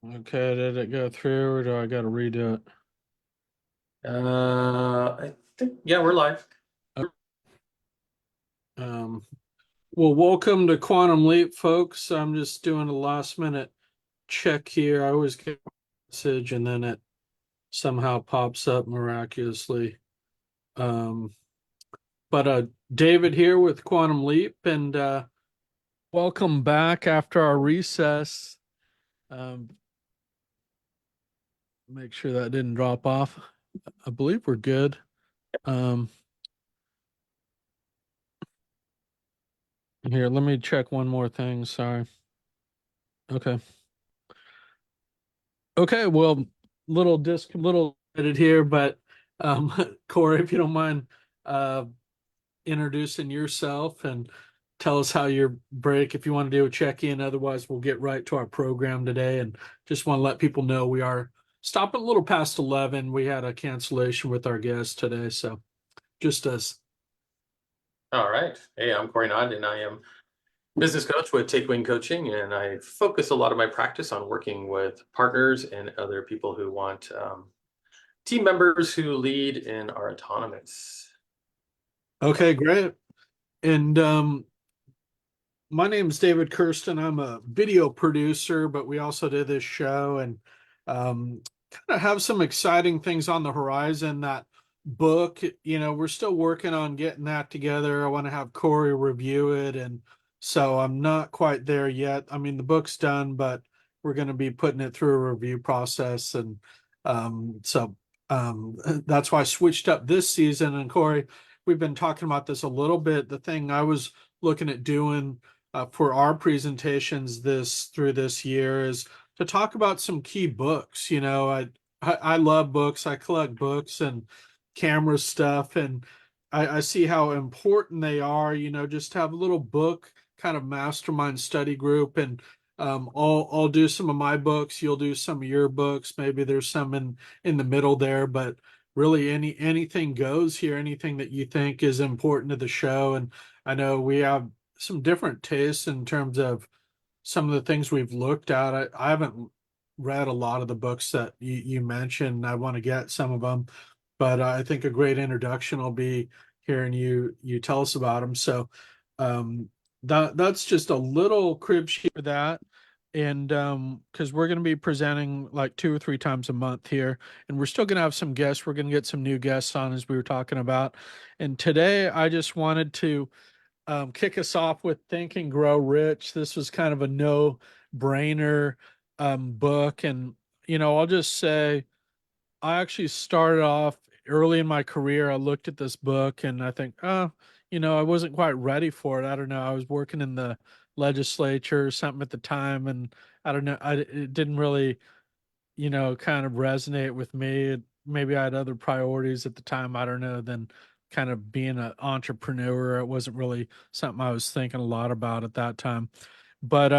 Okay, did it go through or do I got to redo it? I think, yeah, we're live. Um, well, welcome to Quantum Leap, folks. I'm just doing a last minute check here. I always get a message and then it somehow pops up miraculously. Um, but David here with Quantum Leap, and welcome back after our recess. Um, make sure that didn't drop off. I believe we're good. Um, Here, let me check one more thing. Sorry. Okay. Okay, well, little edit here, but Corey, if you don't mind uh introducing yourself and tell us how your break, if you want to do a check-in, otherwise we'll get right to our program today and just want to let people know we are stopping a little past 11. We had a cancellation with our guest today, so just us. All right. Hey, I'm Cory and I am business coach with Take Wing Coaching, and I focus a lot of my practice on working with partners and other people who want team members who lead and are autonomous. Okay, great. And my name is David Kirsten. I'm a video producer, but we also do this show and kind of have some exciting things on the horizon. That book, we're still working on getting that together. I want to have Corey review it. And so I'm not quite there yet. I mean, the book's done, but we're going to be putting it through a review process. And so that's why I switched up this season. And Corey, we've been talking about this a little bit. The thing I was looking at doing for our presentations this year is to talk about some key books. I love books. I collect books and camera stuff, and I see how important they are. Just have a little book kind of mastermind study group, and I'll do some of my books. You'll do some of your books. Maybe there's some in the middle there, but really anything goes here. Anything that you think is important to the show, and I know we have some different tastes in terms of some of the things we've looked at. I haven't read a lot of the books that you mentioned. I want to get some of them, but I think a great introduction will be hearing you tell us about them. So um, that's just a little crib sheet for that. And because we're going to be presenting like 2 or 3 times a month here, and we're still going to have some guests. We're going to get some new guests on as we were talking about. And today I just wanted to kick us off with Think and Grow Rich. This was kind of a no-brainer book. And, I'll just say I actually started off early in my career. I looked at this book and I think, I wasn't quite ready for it. I don't know. I was working in the legislature or something at the time. And I don't know. It didn't really, kind of resonate with me. Maybe I had other priorities at the time. I don't know. Than kind of being an entrepreneur. It wasn't really something I was thinking a lot about at that time. But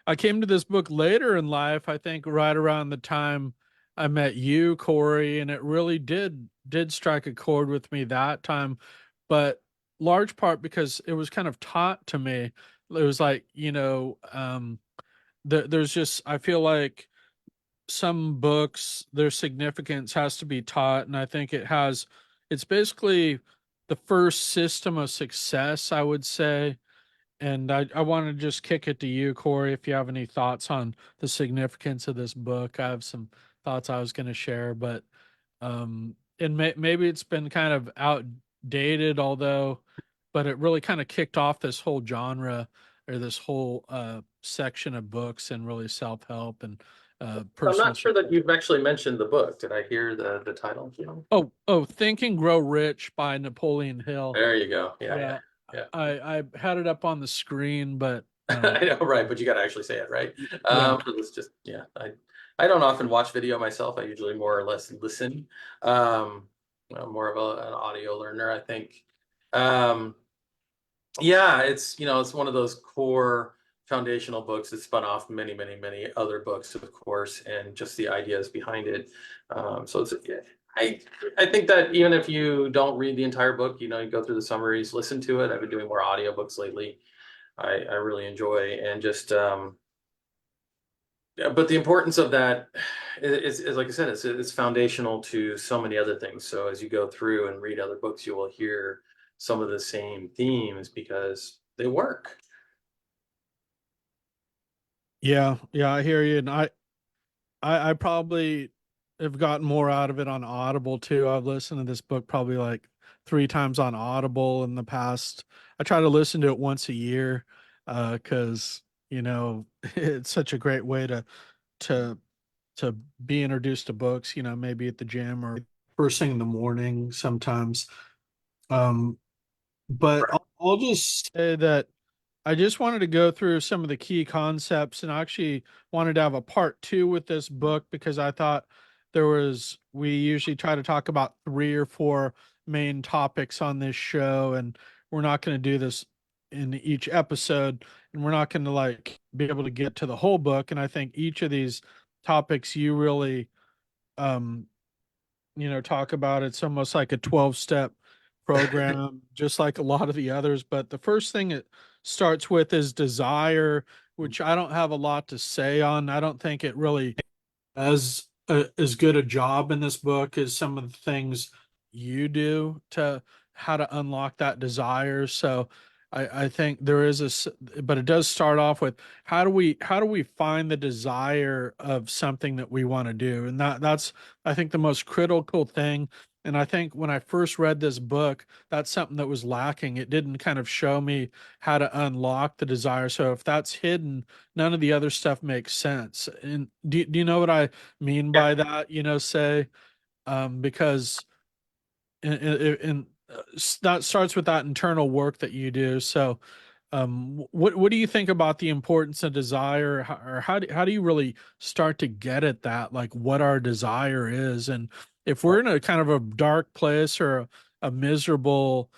I came to this book later in life. I think right around the time I met you, Corey, and it really did strike a chord with me that time. But large part because it was kind of taught to me. It was like there's just I feel like some books, their significance has to be taught, and I think it's basically the first system of success, I would say. And I want to just kick it to you, Corey, if you have any thoughts on the significance of this book. I have some thoughts I was going to share, but and maybe it's been kind of outdated, although, but it really kind of kicked off this whole genre or this whole section of books and really self-help and I'm personal not sure that success. you've actually mentioned the book. Did I hear the title? Oh, Think and Grow Rich by Napoleon Hill. There you go. Yeah, yeah, Yeah, yeah. I had it up on the screen, but I know, right? But you got to actually say it, right? yeah. Let's just, yeah. I don't often watch video myself. I usually more or less listen. I'm more of an audio learner, I think. Um, yeah, it's one of those core foundational books that spun off many, many, many other books, of course, and just the ideas behind it. So yeah, I I think that even if you don't read the entire book, you go through the summaries, listen to it. I've been doing more audiobooks lately. I really enjoy and just Yeah, but the importance of that is like I said, it's foundational to so many other things. So as you go through and read other books, you will hear some of the same themes because they work. Yeah, yeah, I hear you. And I probably have gotten more out of it on Audible too. I've listened to this book probably like 3 times on Audible in the past. I try to listen to it once a year, because it's such a great way to to be introduced to books, maybe at the gym or first thing in the morning sometimes. Um, but I'll just say that I just wanted to go through some of the key concepts, and I actually wanted to have a part two with this book because I thought we usually try to talk about 3 or 4 main topics on this show, and we're not going to do this in each episode, and we're not going to like be able to get to the whole book. And I think each of these topics you really, um, talk about. It's almost like a 12-step program, just like a lot of the others. But the first thing it starts with is desire, which I don't have a lot to say on. I don't think it really as good a job in this book as some of the things you do to how to unlock that desire. So I think there is but it does start off with how do we find the desire of something that we want to do, and that's I think the most critical thing. And I think when I first read this book, that's something that was lacking. It didn't kind of show me how to unlock the desire. So if that's hidden, none of the other stuff makes sense. And do you know what I mean Yeah. by that? Say, because that starts with that internal work that you do. So, what do you think about the importance of desire, or how do you really start to get at that, like what our desire is, and if we're in a kind of a dark place or a miserable,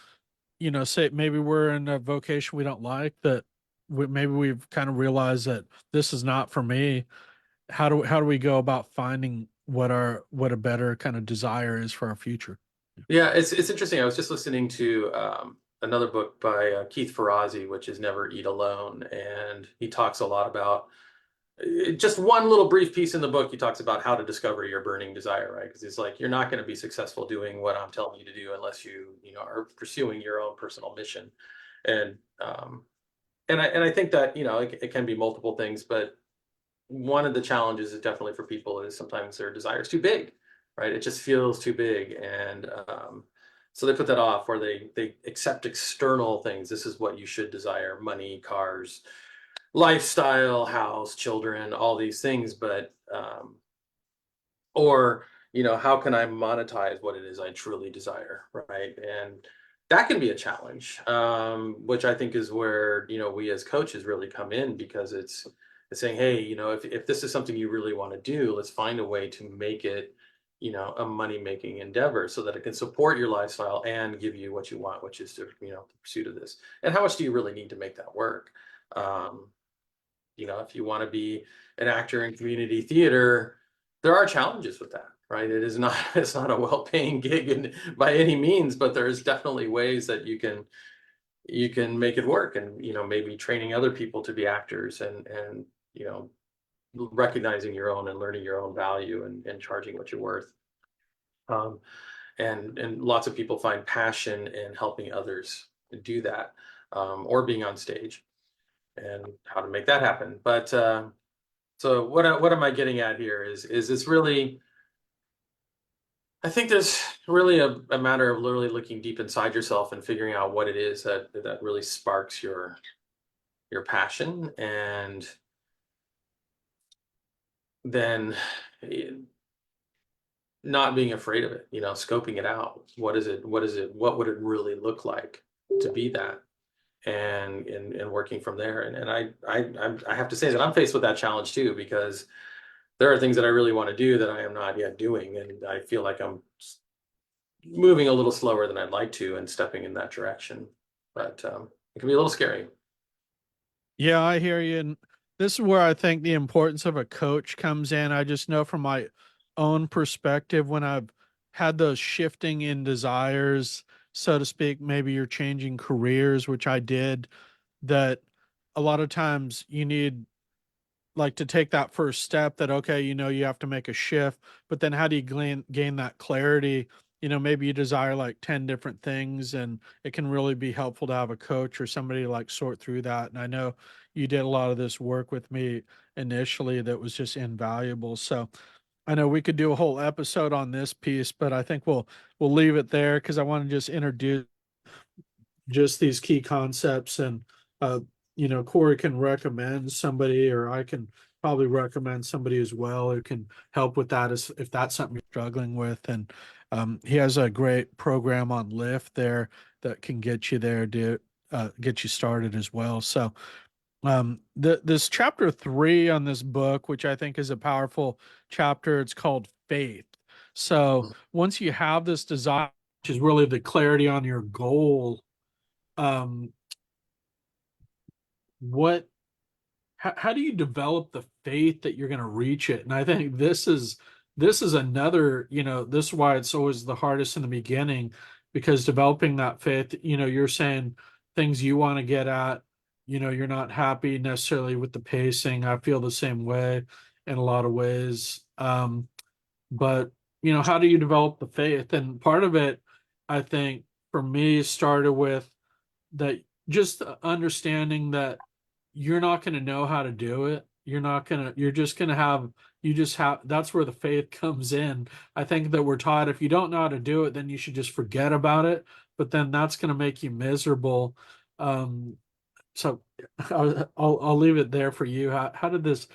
say maybe we're in a vocation we don't like, that maybe we've kind of realized that this is not for me. How do we go about finding what a better kind of desire is for our future? Yeah, it's interesting. I was just listening to another book by Keith Ferrazzi, which is Never Eat Alone, and he talks a lot about just one little brief piece in the book. He talks about how to discover your burning desire, right? Because he's like, you're not going to be successful doing what I'm telling you to do unless you are pursuing your own personal mission, and I think that it can be multiple things, but one of the challenges is definitely for people is sometimes their desire is too big, right? It just feels too big, and so they put that off, or they accept external things. This is what you should desire: money, cars, lifestyle, house, children, all these things. But or how can I monetize what it is I truly desire, right? And that can be a challenge, which I think is where we as coaches really come in, because it's saying, hey, if this is something you really want to do, let's find a way to make it a money making endeavor so that it can support your lifestyle and give you what you want, which is to the pursuit of this. And how much do you really need to make that work? um, if you want to be an actor in community theater, there are challenges with that, right? It is not it's not a well-paying gig by any means, but there's definitely ways that you can make it work, and maybe training other people to be actors, and you know recognizing your own and learning your own value, and charging what you're worth. Um, and lots of people find passion in helping others do that, or being on stage, and how to make that happen. But so what am I getting at here is it's really, I think there's really a matter of literally looking deep inside yourself and figuring out what it is that really sparks your passion, and then eh, not being afraid of it, scoping it out. What would it really look like to be that, and working from there. And I have to say that I'm faced with that challenge too, because there are things that I really want to do that I am not yet doing, and I feel like I'm moving a little slower than I'd like to and stepping in that direction. But it can be a little scary. Yeah, I hear you. And this is where I think the importance of a coach comes in. I just know from my own perspective, when I've had those shifting in desires, so to speak, maybe you're changing careers, which I did, that a lot of times you need like to take that first step that, okay, you have to make a shift, but then how do you gain that clarity? Maybe you desire like 10 different things, and it can really be helpful to have a coach or somebody to like sort through that. And I know you did a lot of this work with me initially that was just invaluable. So I know we could do a whole episode on this piece, but I think we'll leave it there because I want to just introduce just these key concepts. And uh Cory can recommend somebody, or I can probably recommend somebody as well who can help with that, as if that's something you're struggling with. And he has a great program on Lyft there that can get you there to get you started as well. So this chapter 3 on this book, which I think is a powerful chapter, it's called Faith. So once you have this desire, which is really the clarity on your goal, um what how do you develop the faith that you're going to reach it? And I think this is another, this is why it's always the hardest in the beginning, because developing that faith, you're saying things you want to get at, you're not happy necessarily with the pacing. I feel the same way in a lot of ways. But how do you develop the faith? And part of it, I think, for me, started with that, just understanding that you're not going to know how to do it. You're just going to have, you just have, that's where the faith comes in. I think that we're taught if you don't know how to do it, then you should just forget about it. But then that's going to make you miserable. Um, so I'll leave it there for you. How did this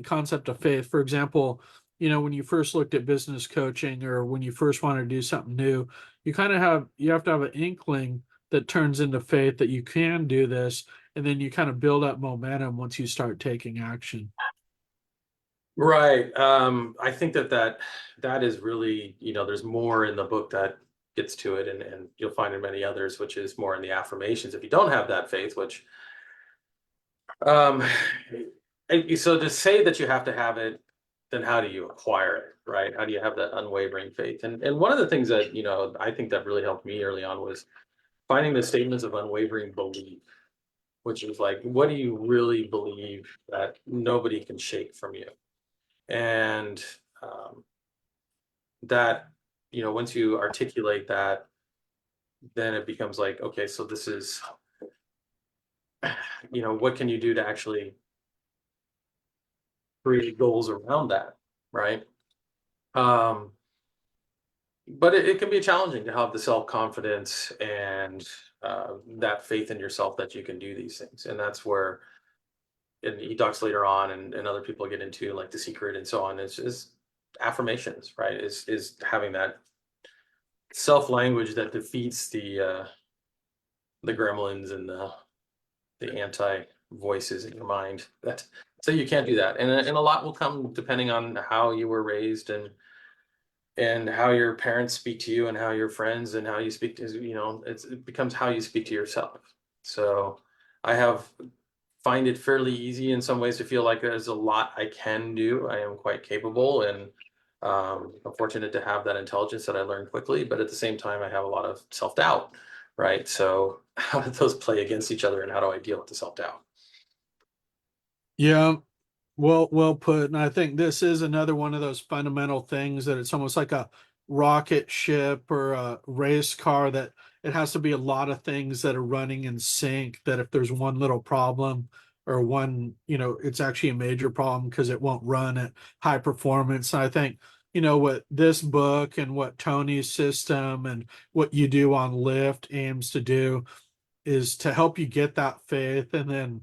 concept of faith, for example, when you first looked at business coaching, or when you first want to do something new, you have to have an inkling that turns into faith that you can do this, and then you kind of build up momentum once you start taking action. Right. I think that is really, there's more in the book that gets to it, and you'll find in many others, which is more in the affirmations. If you don't have that faith, which um so to say that you have to have it, then how do you acquire it, right? How do you have that unwavering faith? And one of the things that, I think that really helped me early on was finding the statements of unwavering belief, which is like, what do you really believe that nobody can shake from you? And um, that, once you articulate that, then it becomes like, okay, so this is, what can you do to actually create goals around that, right? Um, but it can be challenging to have the self-confidence and that faith in yourself that you can do these things. And that's where, and he talks later on, and other people get into like The Secret and so on, is affirmations, right? Is having that self language that defeats the gremlins and the anti voices in your mind. That, so you can't do that, and a lot will come depending on how you were raised, and how your parents speak to you, and how your friends, and how you speak to, it becomes how you speak to yourself. So I have find it fairly easy in some ways to feel like there's a lot I can do. I am quite capable, and I'm fortunate to have that intelligence that I learned quickly. But at the same time, I have a lot of self doubt, right? So how do those play against each other, and how do I deal with the self doubt? Yeah, well put. And I think this is another one of those fundamental things that it's almost like a rocket ship or a race car, that it has to be a lot of things that are running in sync, that if there's one little problem, or one, it's actually a major problem because it won't run at high performance. And I think, what this book and what Tony's system and what you do on Lyft aims to do is to help you get that faith, and then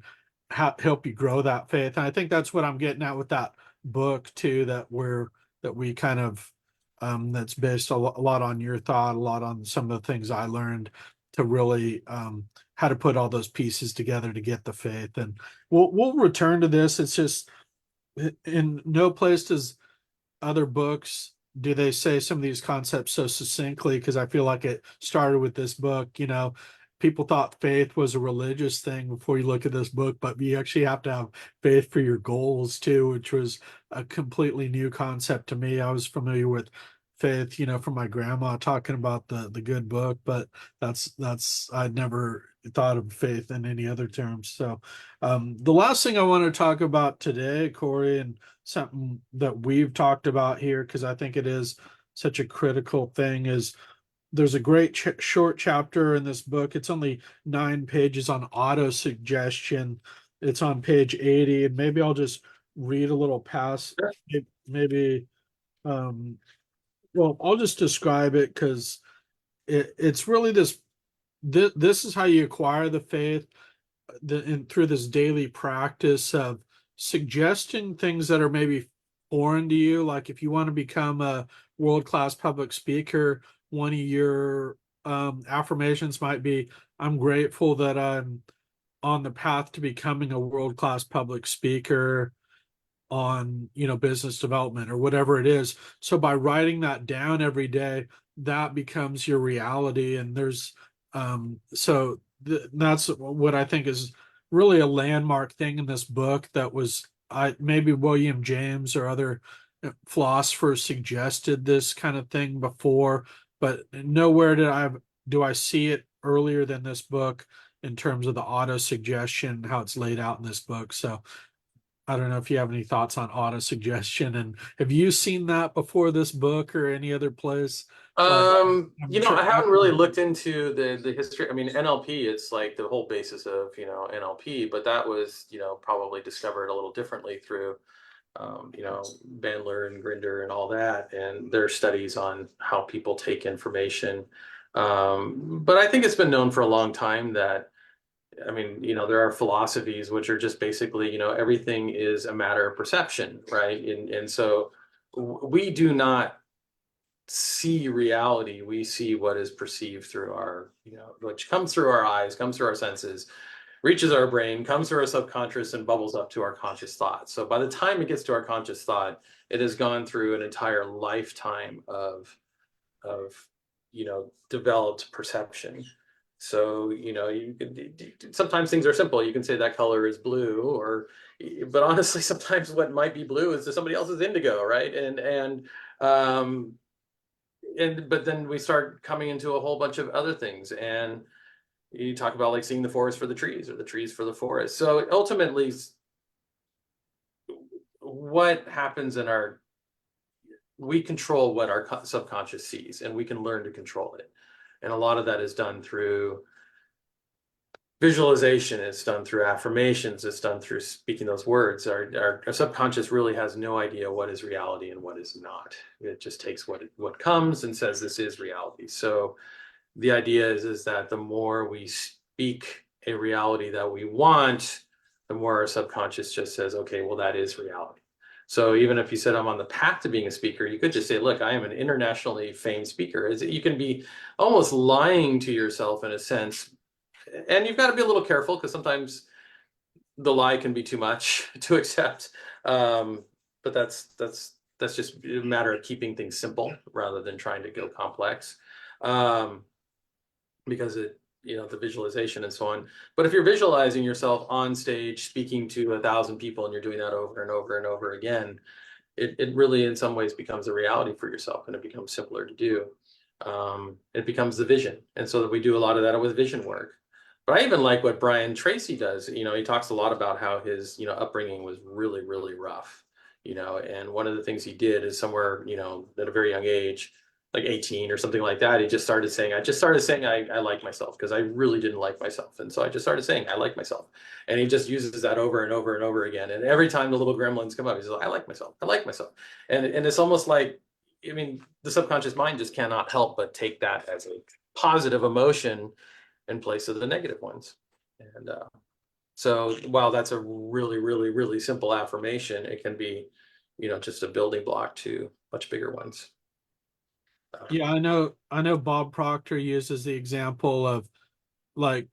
help you grow that faith. And I think that's what I'm getting at with that book too, that we kind of that's based a lot on your thought, a lot on some of the things I learned to really how to put all those pieces together to get the faith. And we'll return to this. It's just, in no place does other books do they say some of these concepts so succinctly, because I feel like it started with this book. People thought faith was a religious thing before you look at this book, but you actually have to have faith for your goals too, which was a completely new concept to me. I was familiar with faith, from my grandma talking about the good book, but that's I'd never thought of faith in any other terms. So, the last thing I want to talk about today, Cory, and something that we've talked about here, because I think it is such a critical thing, is there's a great short chapter in this book. It's only 9 pages on auto suggestion. It's on page 80, and maybe I'll just read a little past. Maybe, um, well, I'll just describe it because it's really this is how you acquire the faith and through this daily practice of suggesting things that are maybe foreign to you. Like if you want to become a world-class public speaker, one of your affirmations might be, I'm grateful that I'm on the path to becoming a world-class public speaker on, business development or whatever it is. So by writing that down every day, that becomes your reality. And that's what I think is really a landmark thing in this book. That was, I maybe William James or other philosophers suggested this kind of thing before, but nowhere do I see it earlier than this book in terms of the auto suggestion, how it's laid out in this book. So I don't know if you have any thoughts on auto suggestion, and have you seen that before this book or any other place? Like, I'm sure I haven't really Apple. looked into the history. I mean, NLP, it's like the whole basis of, NLP, but that was, probably discovered a little differently through, Bandler and Grinder and all that, and their studies on how people take information. But I think it's been known for a long time that, I mean, there are philosophies which are just basically, everything is a matter of perception, right? And so we do not see reality. We see what is perceived through our, which comes through our eyes, comes through our senses, reaches our brain, comes through our subconscious, and bubbles up to our conscious thought. So by the time it gets to our conscious thought, it has gone through an entire lifetime of developed perception. So you can, sometimes things are simple. You can say that color is blue, but honestly, sometimes what might be blue is somebody else's indigo, right? Um, but then we start coming into a whole bunch of other things, and you talk about like seeing the forest for the trees or the trees for the forest. So ultimately, what happens in we control what our subconscious sees, and we can learn to control it. And a lot of that is done through visualization, it's done through affirmations, it's done through speaking those words. Our subconscious really has no idea what is reality and what is not. It just takes what comes and says this is reality. So the idea is that the more we speak a reality that we want, the more our subconscious just says, okay, well, that is reality. So even if you said I'm on the path to being a speaker, you could just say, look, I am an internationally famed speaker. You can be almost lying to yourself in a sense. And you've got to be a little careful because sometimes the lie can be too much to accept. But that's just a matter of keeping things simple rather than trying to go complex. Because the visualization and so on. But if you're visualizing yourself on stage speaking to 1,000 people and you're doing that over and over and over again, it really in some ways becomes a reality for yourself, and it becomes simpler to do. It becomes the vision. And so that we do a lot of that with vision work. But I even like what Brian Tracy does. He talks a lot about how his, upbringing was really, really rough, and one of the things he did is somewhere, at a very young age, like 18 or something like that, he just started saying, I like myself because I really didn't like myself. And so I just started saying, I like myself. And he just uses that over and over and over again. And every time the little gremlins come up, he's like, I like myself. I like myself. And it's almost like, I mean, the subconscious mind just cannot help but take that as a positive emotion in place of the negative ones. And so while that's a really, really, really simple affirmation, it can be, just a building block to much bigger ones. Yeah, I know Bob Proctor uses the example of like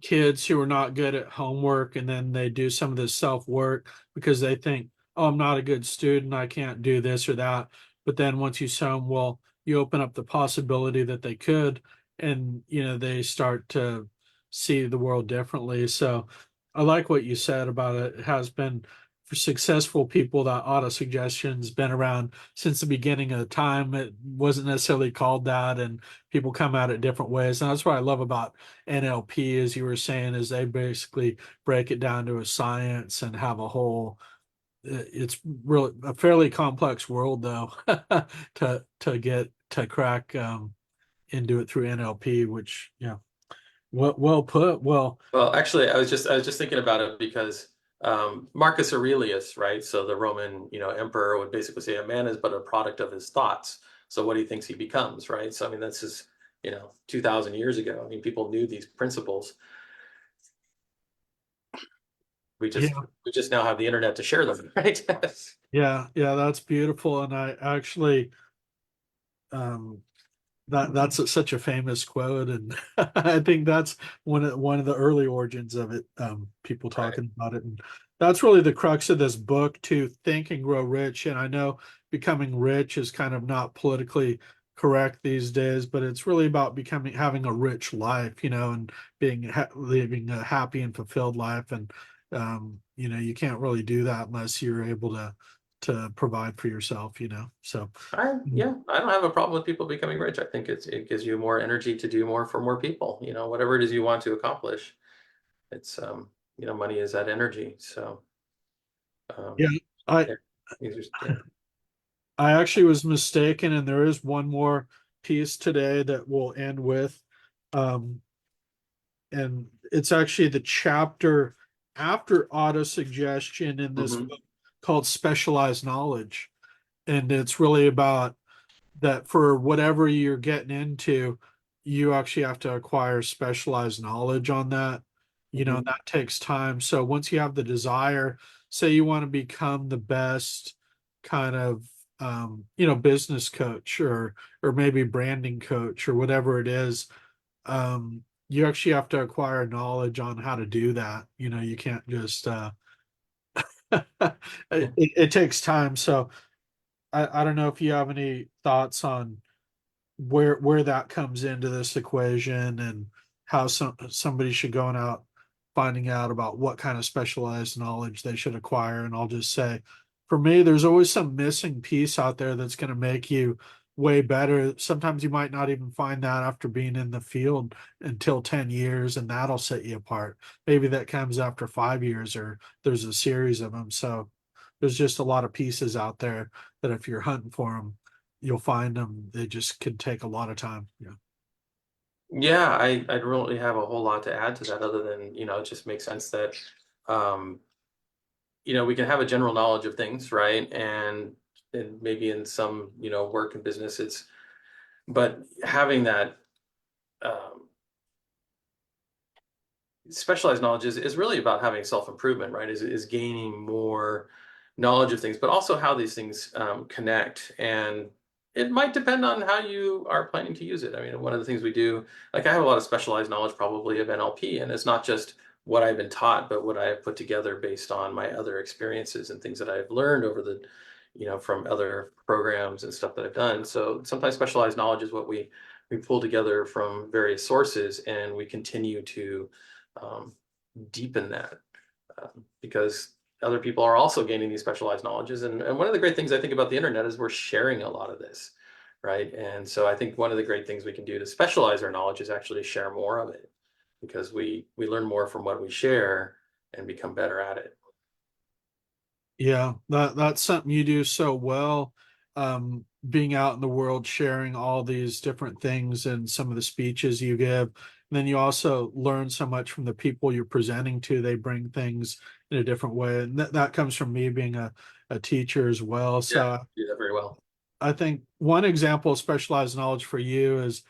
kids who are not good at homework and then they do some of this self work because they think, oh, I'm not a good student, I can't do this or that. But then once you show them, well, you open up the possibility that they could, and they start to see the world differently. So I like what you said about it. It has been for successful people, that auto suggestion's been around since the beginning of time. It wasn't necessarily called that, and people come at it different ways. And that's what I love about NLP, as you were saying, is they basically break it down to a science and have a whole. It's really a fairly complex world, though, to get to crack into it through NLP, which yeah, well put. Well, Well, actually, I was just thinking about it because Marcus Aurelius, right? So the Roman, emperor would basically say a man is but a product of his thoughts. So what he thinks he becomes, right? So I mean, that's just 2,000 years ago. I mean, people knew these principles. We just yeah, we just now have the internet to share them, right? yeah, that's beautiful. And I actually um that's such a famous quote, and I think that's one of the early origins of it. People Right. talking about it, and that's really the crux of this book, to think and grow rich. And I know becoming rich is kind of not politically correct these days, but it's really about becoming having a rich life, and living a happy and fulfilled life. And you can't really do that unless you're able to provide for yourself. So. Yeah, I don't have a problem with people becoming rich. I think it gives you more energy to do more for more people. Whatever it is you want to accomplish. It's money is that energy. So Yeah, um, I yeah, yeah. I actually was mistaken, and there is one more piece today that we'll end with. Um, and it's actually the chapter after auto suggestion in this Hmm. book called Specialized Knowledge. And it's really about that for whatever you're getting into, you actually have to acquire specialized knowledge on that. Hmm. That takes time. So once you have the desire, say you want to become the best kind of business coach, or maybe branding coach, or whatever it is, you actually have to acquire knowledge on how to do that. You can't just it takes time. So I don't know if you have any thoughts on where that comes into this equation, and how somebody should go out finding out about what kind of specialized knowledge they should acquire. And I'll just say, for me, there's always some missing piece out there that's going to make you way better. Sometimes you might not even find that after being in the field until 10 years, and that'll set you apart. Maybe that comes after 5 years, or there's a series of them. So there's just a lot of pieces out there that if you're hunting for them, you'll find them. They just could take a lot of time. Yeah. Yeah, I don't really have a whole lot to add to that other than, it just makes sense that, um, we can have a general knowledge of things, right? And maybe in some, work and business, but having that, um, specialized knowledge is really about having self-improvement, right? Is gaining more knowledge of things, but also how these things connect. And it might depend on how you are planning to use it. I mean, one of the things we do, like I have a lot of specialized knowledge probably of NLP, and it's not just what I've been taught, but what I have put together based on my other experiences and things that I've learned over the, from other programs and stuff that I've done. So sometimes specialized knowledge is what we pull together from various sources, and we continue to um, deepen that because other people are also gaining these specialized knowledges. And one of the great things I think about the internet is we're sharing a lot of this, right? And so I think one of the great things we can do to specialize our knowledge is actually share more of it because we learn more from what we share and become better at it. Yeah, that's something you do so well. Being out in the world, sharing all these different things and some of the speeches you give. And then you also learn so much from the people you're presenting to. They bring things in a different way. And that comes from me being a teacher as well. Yeah, So do that very well. I think one example of specialized knowledge for you is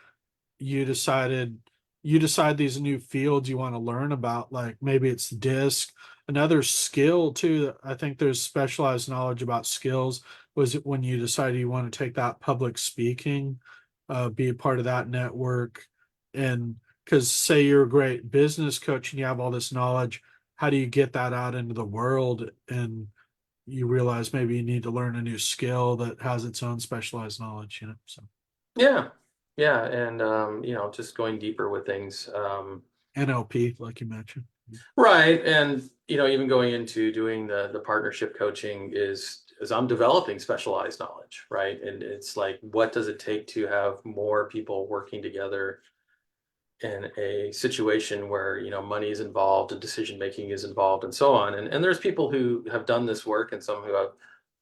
you decided you decide these new fields you want to learn about, like maybe it's disc. Another skill too, I think there's specialized knowledge about skills, was it when you decided you want to take that public speaking, be a part of that network. And because say you're a great business coach and you have all this knowledge, how do you get that out into the world? And you realize maybe you need to learn a new skill that has its own specialized knowledge. So Yeah, yeah, and just going deeper with things. NLP, like you mentioned. Right. And even going into doing the partnership coaching is I'm developing specialized knowledge, right? And it's like, what does it take to have more people working together in a situation where, money is involved and decision making is involved and so on. And there's people who have done this work and some who have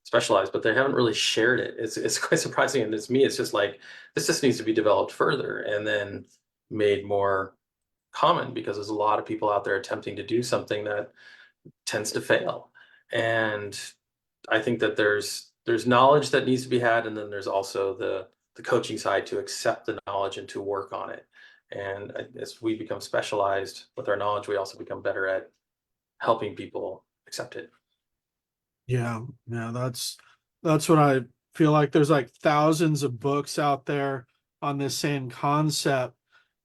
specialized, but they haven't really shared it. It's quite surprising. And it's me, it's just like this just needs to be developed further and then made more common because there's a lot of people out there attempting to do something that tends to fail. And I think that there's knowledge that needs to be had, and then there's also the coaching side to accept the knowledge and to work on it. And as we become specialized with our knowledge, we also become better at helping people accept it. Yeah, yeah, that's what I feel like. There's like thousands of books out there on this same concept,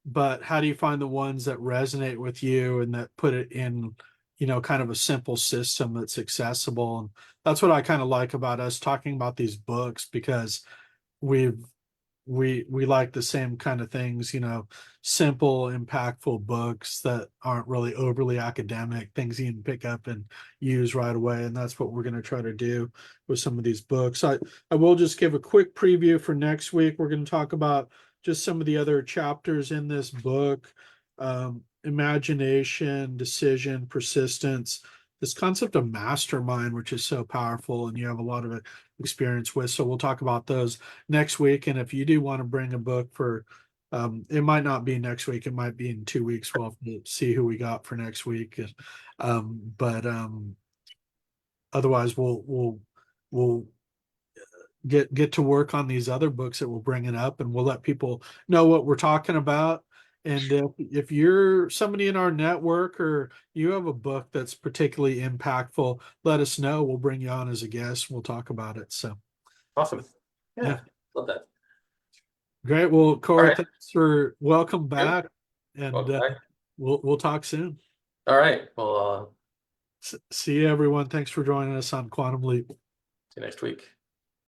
but how do you find the ones that resonate with you and that put it in, kind of a simple system that's accessible? And that's what I kind of like about us talking about these books, because we've we like the same kind of things, simple, impactful books that aren't really overly academic, things you can pick up and use right away. And that's what we're going to try to do with some of these books. I will just give a quick preview for next week. We're going to talk about just some of the other chapters in this book: imagination, decision, persistence, this concept of mastermind, which is so powerful and you have a lot of experience with. So we'll talk about those next week. And if you do want to bring a book for, it might not be next week, it might be in 2 weeks. We'll have to see who we got for next week. But otherwise, we'll get to work on these other books that we're bringing up, and we'll let people know what we're talking about. And if you're somebody in our network or you have a book that's particularly impactful, let us know. We'll bring you on as a guest. We'll talk about it. So, Awesome. yeah. Yeah, love that. Great. Well, All Cory, right. thanks for welcome Yep. back, and Welcome back. we'll talk soon. All right. Well, See you, everyone. Thanks for joining us on Quantum Leap. see you next week.